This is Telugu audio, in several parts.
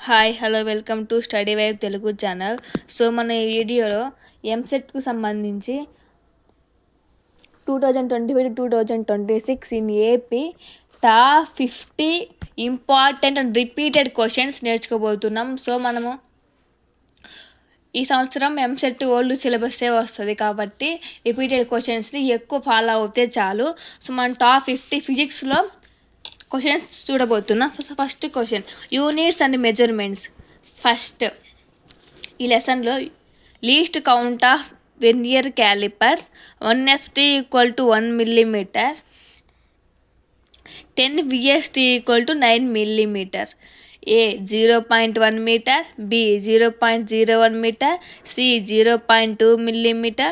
Hi hello welcome to study vibe Telugu channel. So మన ఈ వీడియోలో ఎంసెట్కు సంబంధించి 2025-2026 in AP top 50 important and repeated questions నేర్చుకోబోతున్నాం. సో మనము ఈ సంవత్సరం ఎంసెట్ ఓల్డ్ సిలబస్సే వస్తుంది కాబట్టి రిపీటెడ్ క్వశ్చన్స్ని ఎక్కువ ఫాలో అవుతే చాలు. సో మనం టాప్ 50 ఫిజిక్స్లో క్వశ్చన్స్ చూడబోతున్నాం. First question, units and measurements. First ఈ లెసన్లో least count of vernier callipers 1 FT = 1 millimeter, 10 VST = 9 millimeter. A 0.1 meter, B 0.01 meter, C 0.2 millimeter,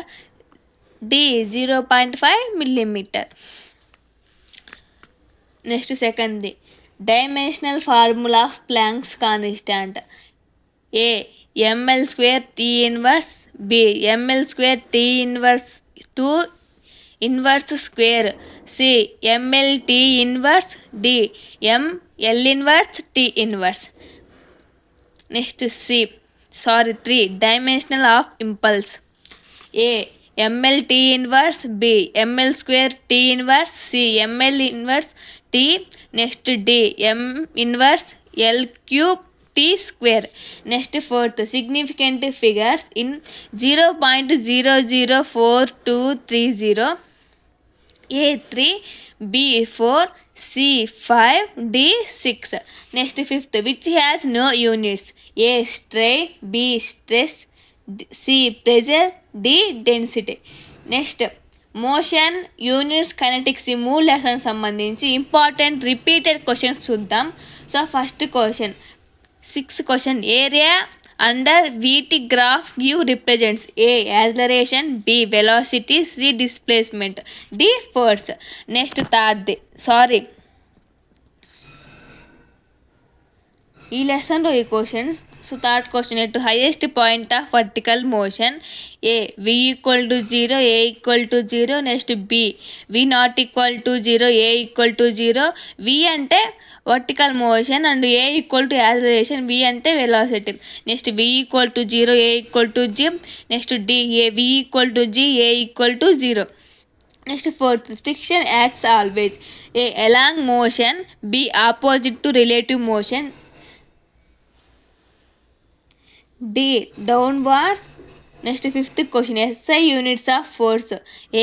D 0.5 millimeter. Next సెకండ్ది, dimensional formula of Planck's constant. A ml² T inverse, B ml² T inverse 2 inverse square, C ml T inverse, D ml inverse T inverse. Next 3 dimensional of impulse. A ml T inverse, B ml² T inverse, C ml inverse T. Next D m inverse L³ T². Next fourth, significant figures in 0.004230. A 3, B 4, C 5, D 6. Next fifth, which has no units. A strain, B stress, C pressure, D density. Next motion, units, kinetics, ఈ 3 లెసన్స్ సంబంధించి ఇంపార్టెంట్ రిపీటెడ్ క్వశ్చన్స్ చూద్దాం. So first question, 6th question, area under VT graph give represents. A acceleration, B velocity, C displacement, D force. Next ఈ లెసన్లో ఈ questions. So third question, at highest point of vertical motion. A v = 0, a = 0. Next B v ≠ 0, a = 0. v అంటే vertical motion and a = acceleration, v అంటే velocity. Next v = 0, a = g. Next D v = g, a = 0. Next fourth, friction acts always. A along motion, B opposite to relative motion, D downwards. Next fifth question, SI units of force.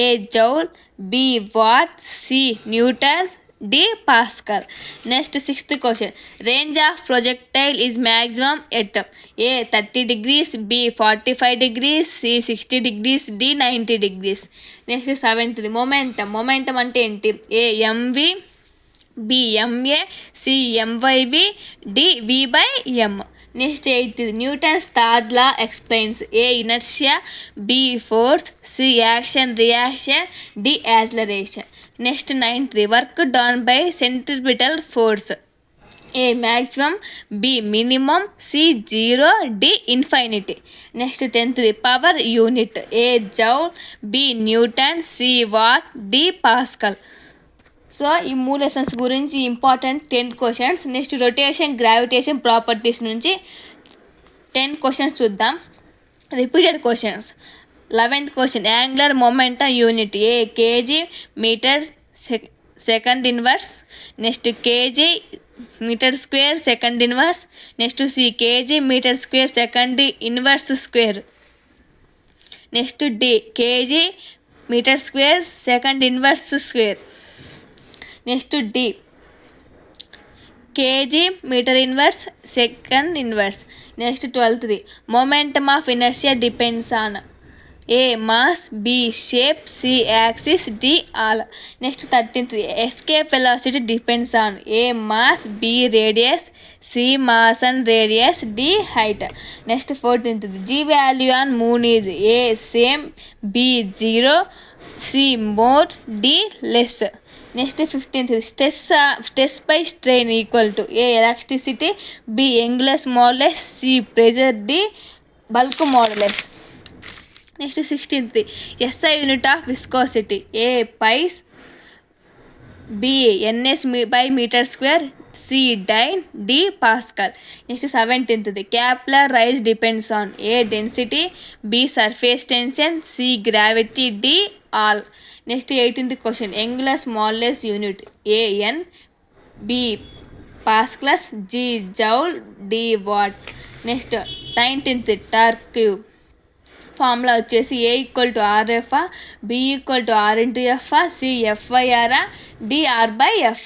A joule, B watt, C newtons, D pascal. Next sixth question, range of projectile is maximum at. A 30 degrees, B 45 degrees, C 60 degrees, D 90 degrees. Next సెవెంత్ది, మొమెంటం అంటే ఏంటి. A mv, B ma, C myb, D v/m. Next eighth, Newton's third law explains. A inertia, B force, C action reaction, D acceleration. Next నైన్త్ది, work done by centripetal force. A maximum, B minimum, C 0, D infinity. Next 10th, power unit. A joule, B newton, C watt, D pascal. So ఈ 3 లెసన్స్ గురించి important 10 questions. Next rotation, gravitation properties నుంచి 10 క్వశ్చన్స్ చూద్దాం. Repeated questions. 11th question, angular momentum unit. A kg metre second inverse. Next kg metre square second inverse. Next C kg metre square second inverse square. Next D kg metre square second inverse square. Next D kg metre inverse second inverse. Next 12th, momentum of inertia depends on. A mass, B shape, C axis, D all. Next 13th, escape velocity depends on. A mass, B radius, C mass and radius, D height. Next 14th, G value on moon is. A same, B 0, C more, D less. Next 15th, stress by strain equal to. A elasticity, B angular modulus, C pressure, D bulk modulus. Next 16th, SI unit of viscosity. A poise, B NS by meter square, C dyne, D pascal. Next 17th Kepler rise depends on A density, B surface tension, C gravity, D all. Next 18th question angular smallest unit A n, B pascals, G joule, D watt. Next 19th torque formula వచ్చేసి A equal to RF, B equal to R into F, C FIR, D R by F.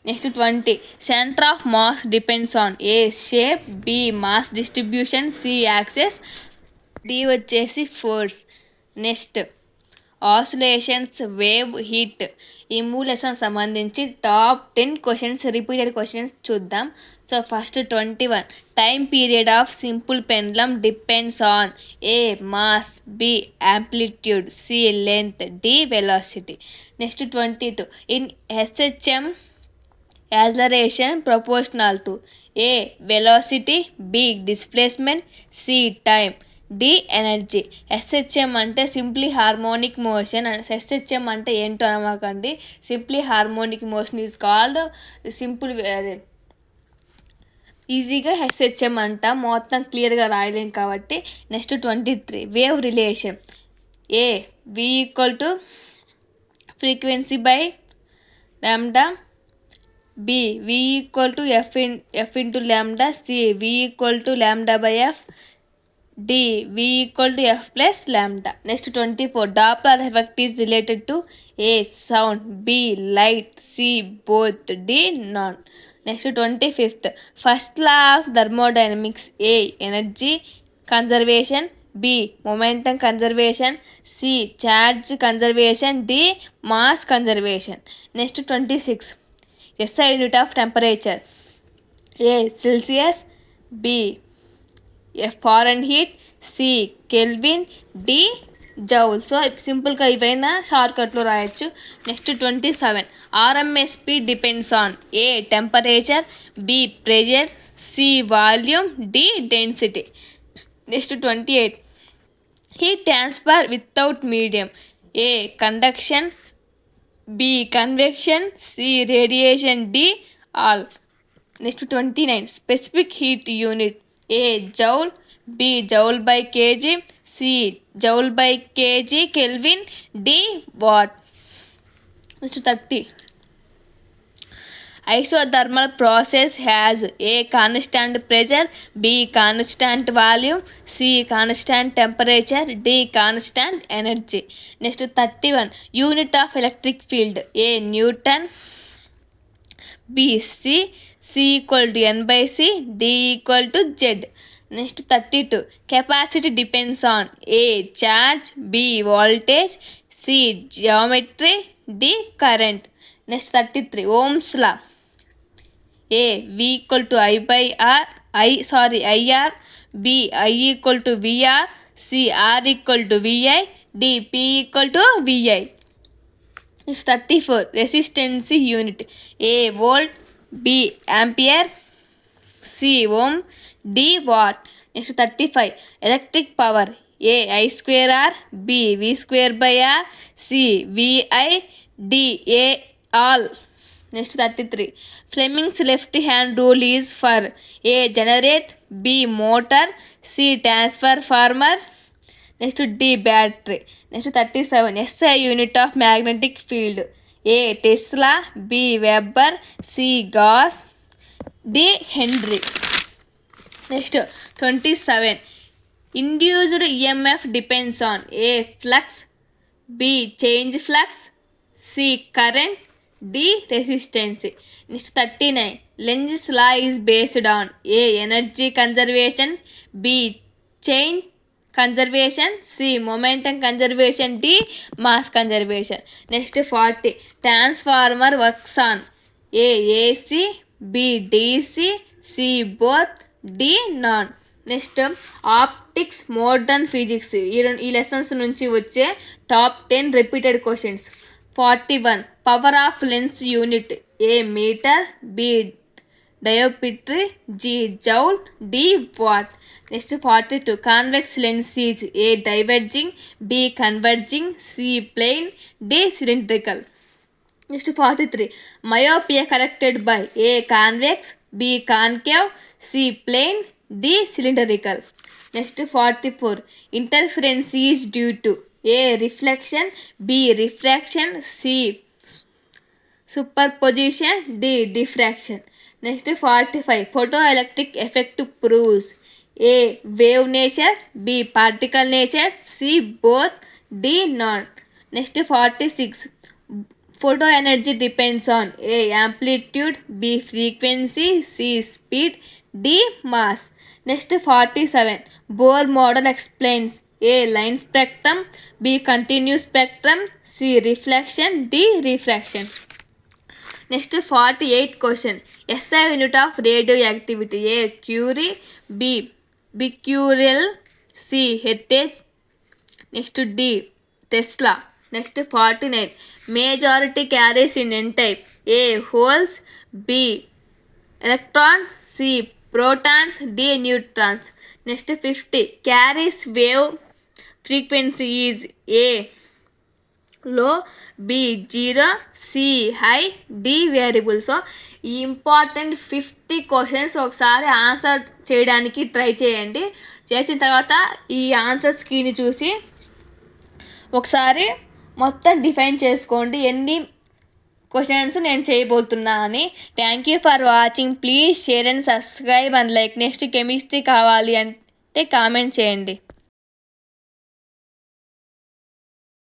Next 20 centre of mass depends on A shape, B mass distribution, C axis, D వచ్చేసి force. Next oscillations, wave, heat, ఈ 3 లెసన్స్ సంబంధించి టాప్ 10 క్వశ్చన్స్ రిపీటెడ్ క్వశ్చన్స్ చూద్దాం. So first 21 time period of simple pendulum depends on A mass, B amplitude, C length, D velocity. Next 22 in SHM acceleration proportional to A velocity, B displacement, C time, D energy. SHM అంటే సింప్లీ హార్మోనిక్ మోషన్. ఎస్హెచ్ఎం అంటే ఏంటో అనమాకండి. Simply harmonic motion is called simple. అదే ఈజీగా ఎస్హెచ్ఎం అంట, మొత్తం క్లియర్గా రాయలేం కాబట్టి. Next 23 wave relation A V equal to frequency by lambda, B V equal to F into lambda, C V equal to lambda by F, D V equal to F plus lambda. Next 24 Doppler effect is related to A sound, B light, C both, D none. Next 25 first law of thermodynamics A energy conservation, B momentum conservation, C charge conservation, D mass conservation. Next 26 SI unit of temperature A Celsius, B Fahrenheit, C Kelvin, D joule. So సింపుల్గా ఇవైనా షార్ట్కట్లో రాయొచ్చు. Next 27 RMS speed depends on A temperature, B pressure, C volume, D density. Next 28 heat transfer without medium A conduction, B convection, C radiation, D all. Next 29 specific heat unit A joule, B joule by kg, C joule by kg kelvin, D watt. Next 30 isothermal process has a constant pressure, b constant volume, c constant temperature, d constant energy. Next 31 unit of electric field a Newton, b c equal to n by c, d equal to z. Next 32 capacity depends on a charge, b voltage, c geometry, d current. Next 33 Ohm's law a v equal to IR, b I equal to VR, c R equal to VI, d P equal to VI. Next 34 resistance unit a volt, b ampere, c ohm, d watt. Next 35 electric power a I square R, b V square by R, c VI, d A all. Next 33 Fleming's left hand rule is for a generate, b motor, c transformer, next d battery. Next 37 SI unit of magnetic field a Tesla, b Weber, c Gauss, d Henry. Next 27 induced EMF depends on a flux, b change flux, c current, d resistance. Next 39 Lenz's law is based on a energy conservation, b change conservation, c momentum conservation, d mass conservation. Next 40 transformer works on a AC, b DC, c both, d non. Next optics modern physics ఈ లెసన్స్ నుంచి వచ్చే top 10 repeated questions. 41 power of lens unit A metre, B dioptre, G joule, D watt. Next 42 convex lens is A diverging, B converging, C plane, D cylindrical. Next 43 myopia corrected by A convex, B concave, C plane, D cylindrical. Next 44 interference is due to A reflection, B refraction, C superposition, D diffraction. Next 45 photoelectric effect proves A wave nature, B particle nature, C both, D none. Next 46 photo energy depends on A amplitude, B frequency, C speed, D mass. Next 47 Bohr model explains A line spectrum, B continuous spectrum, C reflection, D refraction. Next 48 question SI unit of radioactivity A Curie, B becquerel, C heritage. Next D Tesla. Next 49 majority carries in n type A holes, B electrons, C protons, D neutrons. Next 50 carries wave frequency is A low, B 0, C high, D variable. So ఈ ఇంపార్టెంట్ 50 క్వశ్చన్స్ ఒకసారి ఆన్సర్ చేయడానికి ట్రై చేయండి. చేసిన తర్వాత ఈ ఆన్సర్ స్కీని చూసి ఒకసారి మొత్తం డిఫైన్ చేసుకోండి ఎన్ని క్వశ్చన్స్ నేను చేయబోతున్నా అని. Thank you for watching. Please share and subscribe and like. Next chemistry కావాలి అంటే కామెంట్ చేయండి.